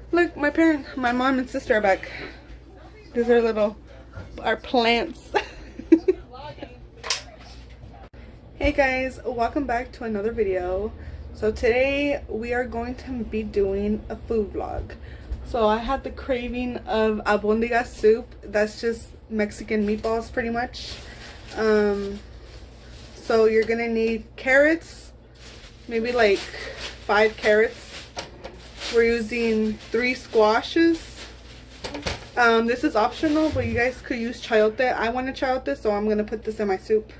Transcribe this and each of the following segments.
Look, my mom and sister are back. These are our plants. Hey guys, welcome back to another video. So today we are going to be doing a food vlog. So I had the craving of albóndigas soup. That's just Mexican meatballs pretty much. So you're gonna need carrots, maybe like 5 carrots. We're using 3 squashes. This is optional, but you guys could use chayote. I want a chayote, so I'm gonna put this in my soup.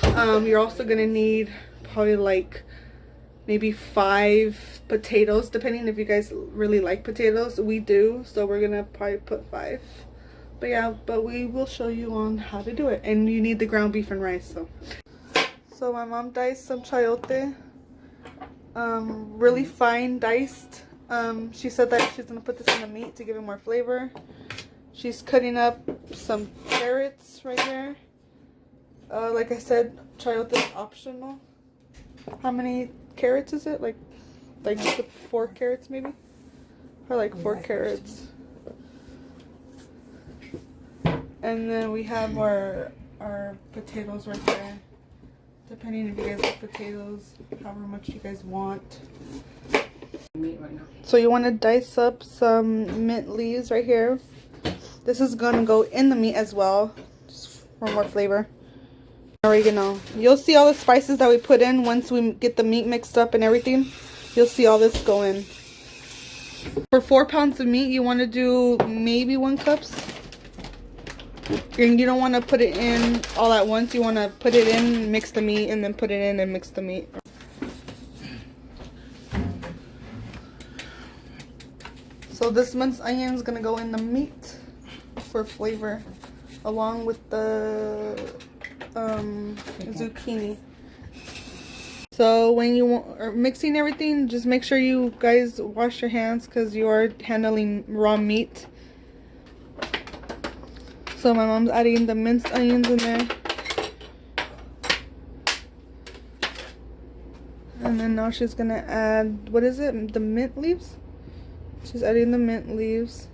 You're also gonna need probably like maybe 5 potatoes, depending if you guys really like potatoes. We do, so we're gonna probably put 5. But yeah, but we will show you on how to do it. And you need the ground beef and rice. So my mom diced some chayote, really fine diced. She said that she's gonna put this in the meat to give it more flavor. She's cutting up some carrots right here. Like I said, chayote is optional. How many carrots is it? Like 4 carrots maybe? Or like 4 carrots. And then we have our potatoes right there. Depending if you guys like potatoes, however much you guys want. Meat right now. So you want to dice up some mint leaves right here. This is gonna go in the meat as well, just for more flavor. Oregano. You'll see all the spices that we put in once we get the meat mixed up and everything. You'll see all this go in. For 4 pounds of meat, you want to do maybe 1 cup. And you don't want to put it in all at once. You want to put it in, mix the meat, and then put it in and mix the meat. So this minced onion is going to go in the meat for flavor, along with the zucchini. So when you are mixing everything, just make sure you guys wash your hands because you are handling raw meat. So my mom's adding the minced onions in there. And then now she's gonna add, what is it? The mint leaves? She's adding the mint leaves.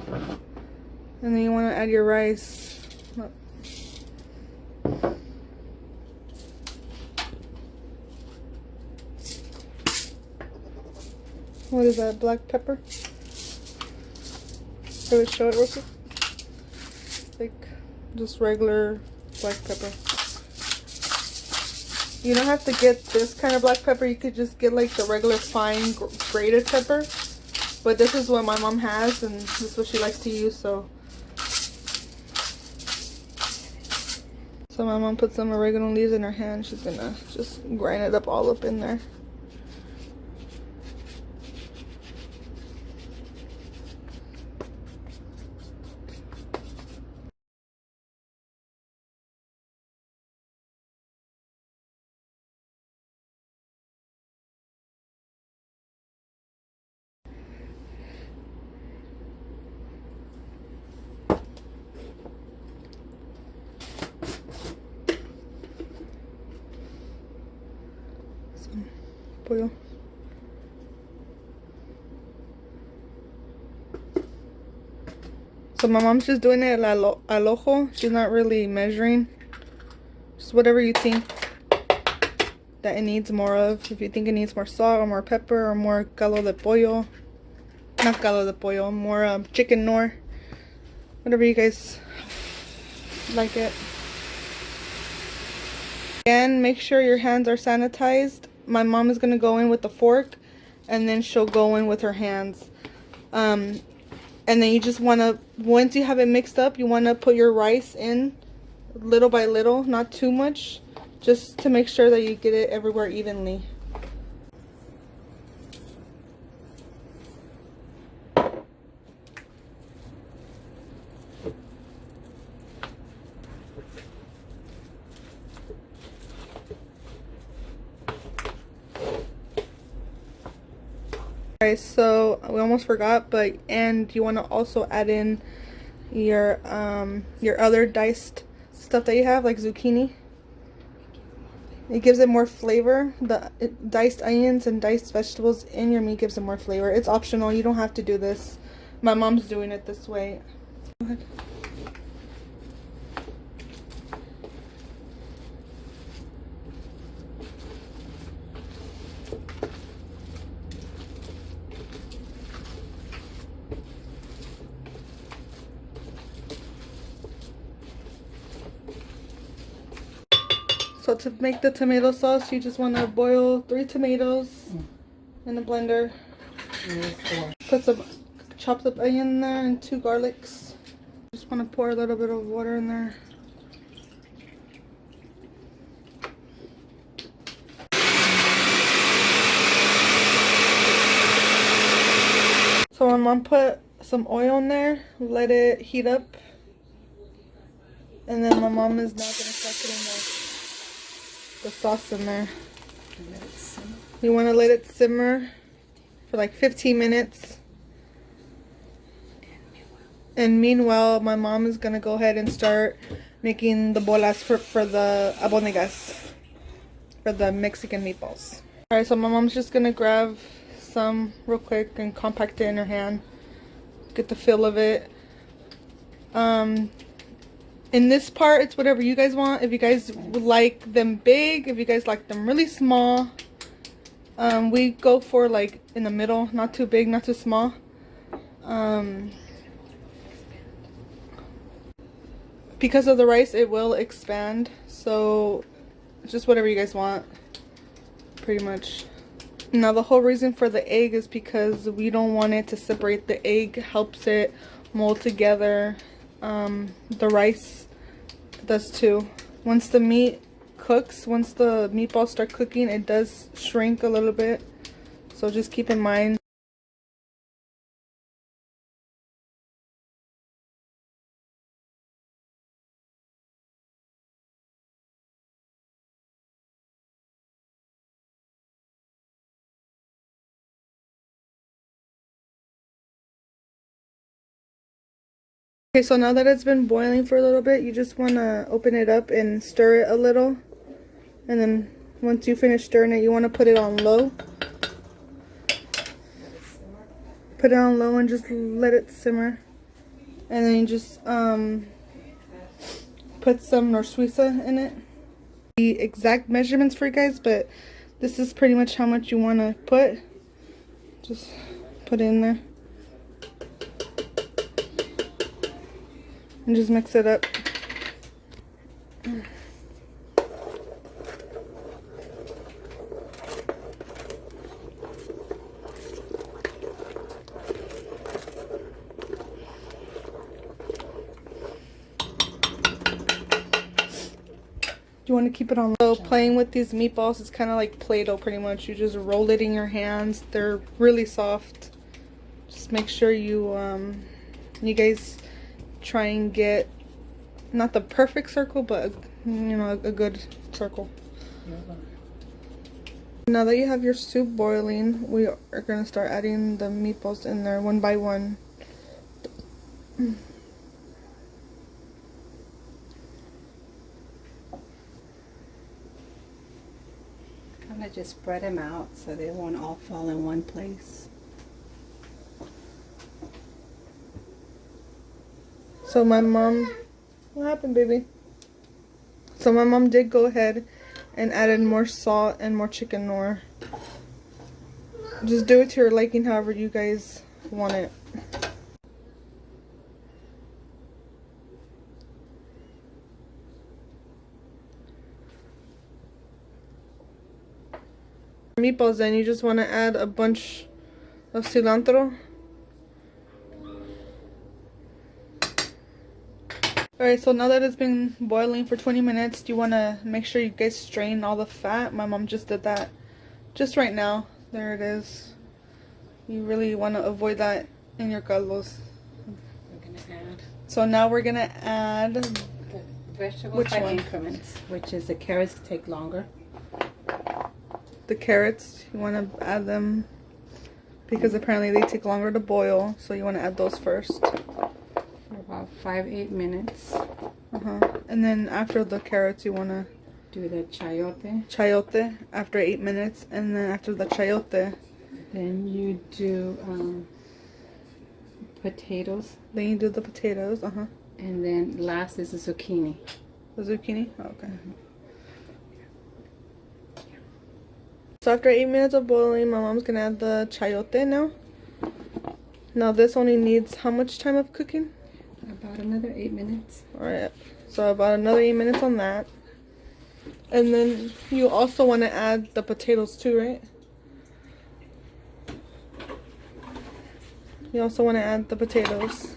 And then you want to add your rice. What is that? Black pepper? I would show it real quick. Like just regular black pepper. You don't have to get this kind of black pepper. You could just get like the regular fine grated pepper. But this is what my mom has, and this is what she likes to use. So my mom put some oregano leaves in her hand. She's gonna just grind it up all up in there. Pollo. So my mom's just doing it al ojo. She's not really measuring. Just whatever you think that it needs more of. If you think it needs more salt or more pepper or more caldo de pollo. Not caldo de pollo, more chicken nor. Whatever you guys like it. Again, make sure your hands are sanitized. My mom is going to go in with the fork, and then she'll go in with her hands. And then you just want to, once you have it mixed up, you want to put your rice in little by little, not too much, just to make sure that you get it everywhere evenly. Alright, so we almost forgot, and you want to also add in your other diced stuff that you have, like zucchini. It gives it more flavor. The diced onions and diced vegetables in your meat gives it more flavor. It's optional. You don't have to do this. My mom's doing it this way. Go ahead. So to make the tomato sauce, you just want to boil 3 tomatoes in a blender. Put some chopped up onion in there and 2 garlics. Just want to pour a little bit of water in there. So my mom put some oil in there, let it heat up, and then my mom is now going to start putting the sauce in there. You want to let it simmer for like 15 minutes. And meanwhile, my mom is going to go ahead and start making the bolas for the albóndigas, for the Mexican meatballs. Alright, so my mom's just going to grab some real quick and compact it in her hand. Get the feel of it. In this part, it's whatever you guys want. If you guys like them big, if you guys like them really small, we go for like in the middle, not too big, not too small. Because of the rice, it will expand, so just whatever you guys want, pretty much. Now the whole reason for the egg is because we don't want it to separate. The egg helps it mold together. The rice does too. Once the meat cooks, once the meatballs start cooking, it does shrink a little bit, so just keep in mind. Okay, so now that it's been boiling for a little bit, you just want to open it up and stir it a little. And then once you finish stirring it, you want to put it on low. Put it on low and just let it simmer. And then you just put some norsuiza in it. The exact measurements for you guys, but this is pretty much how much you want to put. Just put it in there. And just mix it up. You want to keep it on low. Playing with these meatballs is kind of like Play-Doh pretty much. You just roll it in your hands. They're really soft. Just make sure you guys try and get not the perfect circle, but you know, a good circle. Now that you have your soup boiling, we are going to start adding the meatballs in there one by one. Kind of just spread them out so they won't all fall in one place. So my mom, what happened, baby? So my mom did go ahead and added more salt and more chicken noir. Just do it to your liking, however you guys want it. Meatballs, then you just want to add a bunch of cilantro. Alright, so now that it's been boiling for 20 minutes, you want to make sure you guys strain all the fat. My mom just did that just right now. There it is. You really want to avoid that in your caldos. So now we're going to add the vegetables by increments, which is the carrots take longer. The carrots, you want to add them because apparently they take longer to boil, so you want to add those first. About 5-8 minutes. And then after the carrots, you want to do the chayote. Chayote after 8 minutes, and then after the chayote, Then you do potatoes. then you do the potatoes. And then last is the zucchini. The zucchini. Oh, okay. So after 8 minutes of boiling, my mom's gonna add the chayote now. Now this only needs how much time of cooking? About another 8 minutes. Alright, so about another 8 minutes on that. And then you also want to add the potatoes too, right? You also want to add the potatoes.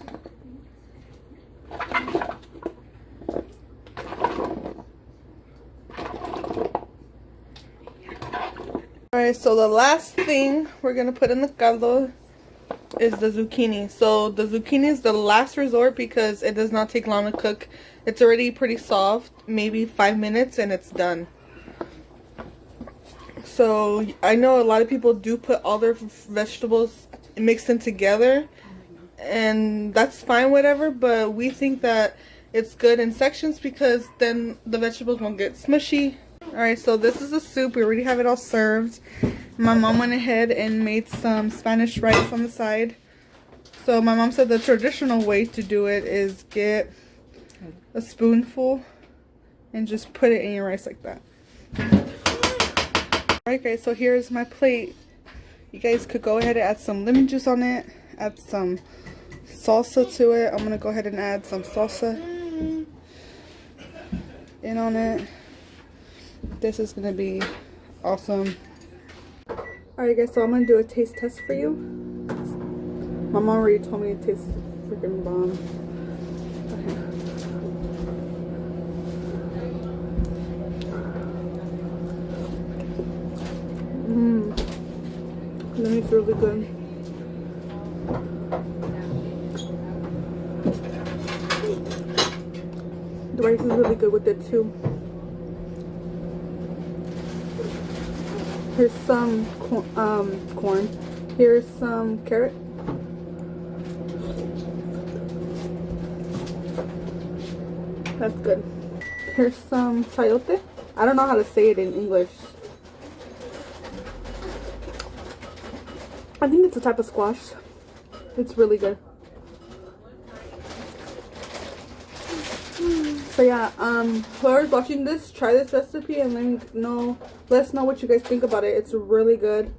Alright, so the last thing we're going to put in the caldo is the zucchini. So the zucchini is the last resort because it does not take long to cook. It's already pretty soft, maybe 5 minutes and it's done. So I know a lot of people do put all their vegetables mixed in together, and that's fine, whatever, but we think that it's good in sections because then the vegetables won't get smushy. Alright, so this is the soup. We already have it all served. My mom went ahead and made some Spanish rice on the side. So my mom said the traditional way to do it is get a spoonful and just put it in your rice like that. Alright guys, so here's my plate. You guys could go ahead and add some lemon juice on it, add some salsa to it. I'm gonna go ahead and add some salsa in on it. This is gonna be awesome. Alright guys, so I'm gonna do a taste test for you. My mom already told me it tastes freaking bomb. That makes really good. The rice is really good with it too. Here's some corn. Here's some carrot. That's good. Here's some chayote. I don't know how to say it in English. I think it's a type of squash. It's really good. So yeah, whoever's watching this, try this recipe and let us know what you guys think about it. It's really good.